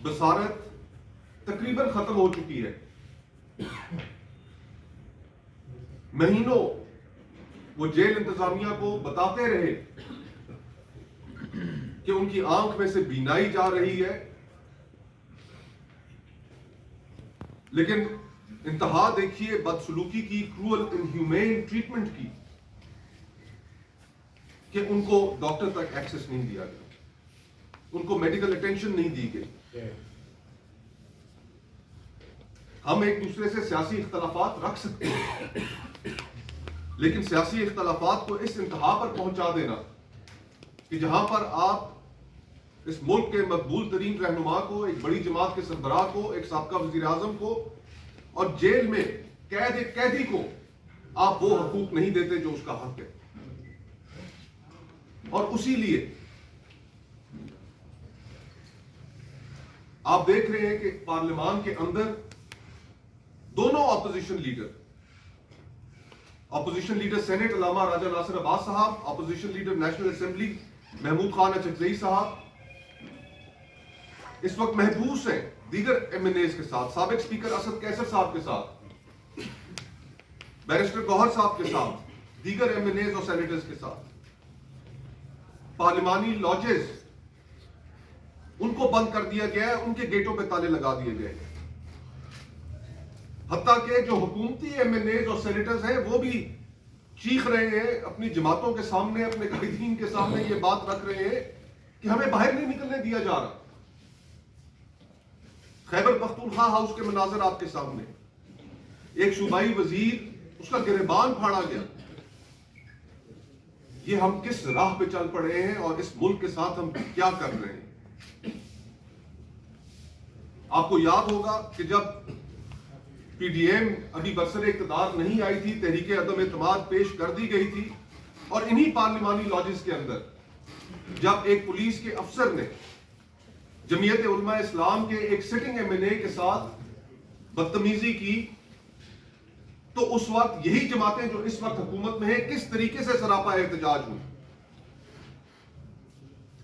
بصارت تقریباً ختم ہو چکی ہے. مہینوں وہ جیل انتظامیہ کو بتاتے رہے کہ ان کی آنکھ میں سے بینائی جا رہی ہے، لیکن انتہا دیکھیے بدسلوکی کی، کروئل انہیومین ٹریٹمنٹ کی، کہ ان کو ڈاکٹر تک ایکسس نہیں دیا گیا، ان کو میڈیکل اٹینشن نہیں دی گئی. ہم ایک دوسرے سے سیاسی اختلافات رکھ سکتے ہیں، لیکن سیاسی اختلافات کو اس انتہا پر پہنچا دینا کہ جہاں پر آپ اس ملک کے مقبول ترین رہنما کو، ایک بڑی جماعت کے سربراہ کو، ایک سابقہ وزیر اعظم کو اور جیل میں قید ایک قیدی کو آپ وہ حقوق نہیں دیتے جو اس کا حق ہے. اور اسی لیے آپ دیکھ رہے ہیں کہ پارلیمان کے اندر دونوں اپوزیشن لیڈر سینٹ علامہ راجہ Nasir Abbas Sahab, opposition leader national assembly Mahmood Khan Achakzai Sahab اس وقت محبوس ہیں دیگر ایم این ایز کے ساتھ، سابق اسپیکر اسد کیسر صاحب کے ساتھ، بیرسٹر گوہر صاحب کے ساتھ، دیگر ایم این ایز اور سینیٹرز کے ساتھ. پارلیمانی لاجز ان کو بند کر دیا گیا ہے، ان کے گیٹوں پہ تالے لگا دیے گئے ہیں. حتیٰ کہ جو حکومتی ایم این ایز اور سینیٹرز ہیں وہ بھی چیخ رہے ہیں اپنی جماعتوں کے سامنے، اپنے قائدین کے سامنے یہ بات رکھ رہے ہیں کہ ہمیں باہر نہیں نکلنے دیا جا رہا. خیبر پختونخوا ہاؤس کے مناظر آپ کے سامنے، ایک صوبائی وزیر اس کا گریبان پھاڑا گیا. یہ ہم کس راہ پہ چل پڑے ہیں اور اس ملک کے ساتھ ہم کیا کر رہے ہیں؟ آپ کو یاد ہوگا کہ جب پی ڈی ایم ابھی برسر اقتدار نہیں آئی تھی، تحریک عدم اعتماد پیش کر دی گئی تھی، اور انہی پارلیمانی لاجز کے اندر جب ایک پولیس کے افسر نے جمعیت علماء اسلام کے ایک سٹنگ ایم این اے کے ساتھ بدتمیزی کی، تو اس وقت یہی جماعتیں جو اس وقت حکومت میں ہیں کس طریقے سے سراپا احتجاج ہوئی.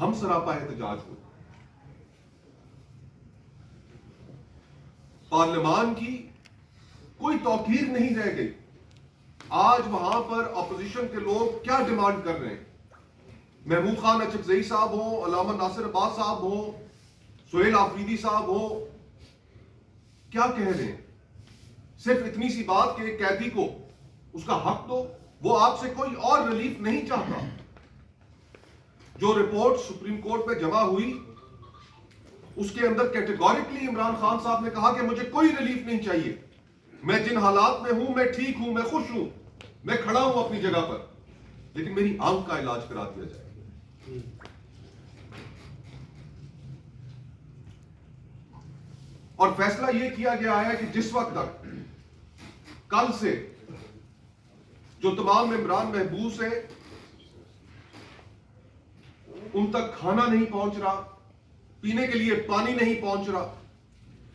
ہم سراپا احتجاج ہوئے. پارلیمان کی کوئی توقیر نہیں رہ گئی. آج وہاں پر اپوزیشن کے لوگ کیا ڈیمانڈ کر رہے ہیں؟ محمود خان اچکزئی صاحب ہوں، علامہ ناصر عباس صاحب ہوں، سہیل آفریدی صاحب ہوں، کیا کہہ رہے ہیں؟ صرف اتنی سی بات کہ ایک قیدی کو اس کا حق دو. وہ آپ سے کوئی اور ریلیف نہیں چاہتا. جو رپورٹ سپریم کورٹ میں جمع ہوئی اس کے اندر کیٹیگوریکلی عمران خان صاحب نے کہا کہ مجھے کوئی ریلیف نہیں چاہیے، میں جن حالات میں ہوں، میں ٹھیک ہوں، میں خوش ہوں، میں کھڑا ہوں اپنی جگہ پر، لیکن میری آنکھ کا علاج کرا دیا جائے. اور فیصلہ یہ کیا گیا ہے کہ جس وقت تک کل سے جو تمام ممبران محبوس ہیں ان تک کھانا نہیں پہنچ رہا، پینے کے لیے پانی نہیں پہنچ رہا.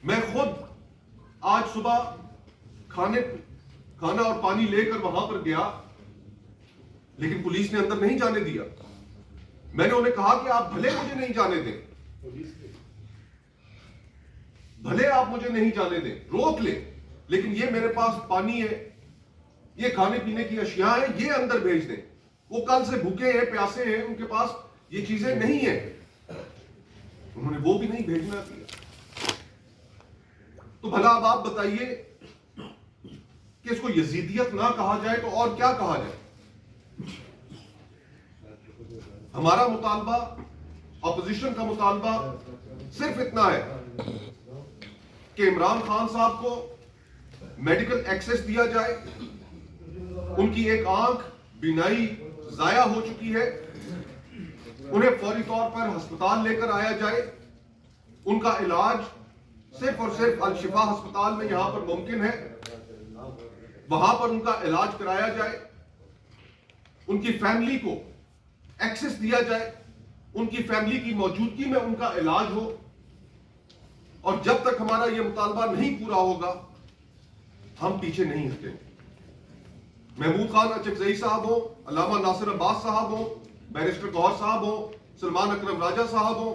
میں خود آج صبح کھانا اور پانی لے کر وہاں پر گیا، لیکن پولیس نے اندر نہیں جانے دیا. میں نے انہیں کہا کہ آپ بھلے مجھے نہیں جانے دیں، بھلے آپ مجھے نہیں جانے دیں، روک لیں، لیکن یہ میرے پاس پانی ہے، یہ کھانے پینے کی اشیاء ہیں، یہ اندر بھیج دیں. وہ کل سے بھوکے ہیں، پیاسے ہیں، ان کے پاس یہ چیزیں نہیں ہیں. انہوں نے وہ بھی نہیں بھیجنا دیا. تو بھلا اب آپ بتائیے کہ اس کو یزیدیت نہ کہا جائے تو اور کیا کہا جائے؟ ہمارا مطالبہ، اپوزیشن کا مطالبہ صرف اتنا ہے کہ عمران خان صاحب کو میڈیکل ایکسس دیا جائے. ان کی ایک آنکھ بینائی ضائع ہو چکی ہے، انہیں فوری طور پر ہسپتال لے کر آیا جائے. ان کا علاج صرف اور صرف الشفا ہسپتال میں یہاں پر ممکن ہے، وہاں پر ان کا علاج کرایا جائے. ان کی فیملی کو ایکسس دیا جائے، ان کی فیملی کی موجودگی میں ان کا علاج ہو. اور جب تک ہمارا یہ مطالبہ نہیں پورا ہوگا ہم پیچھے نہیں ہٹیں. محمود خان اچکزئی صاحب ہو، علامہ ناصر عباس صاحب ہو، بیرسٹر گوہر صاحب ہو، سلمان اکرم راجہ صاحب ہو،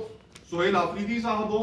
سہیل آفریدی صاحب ہو،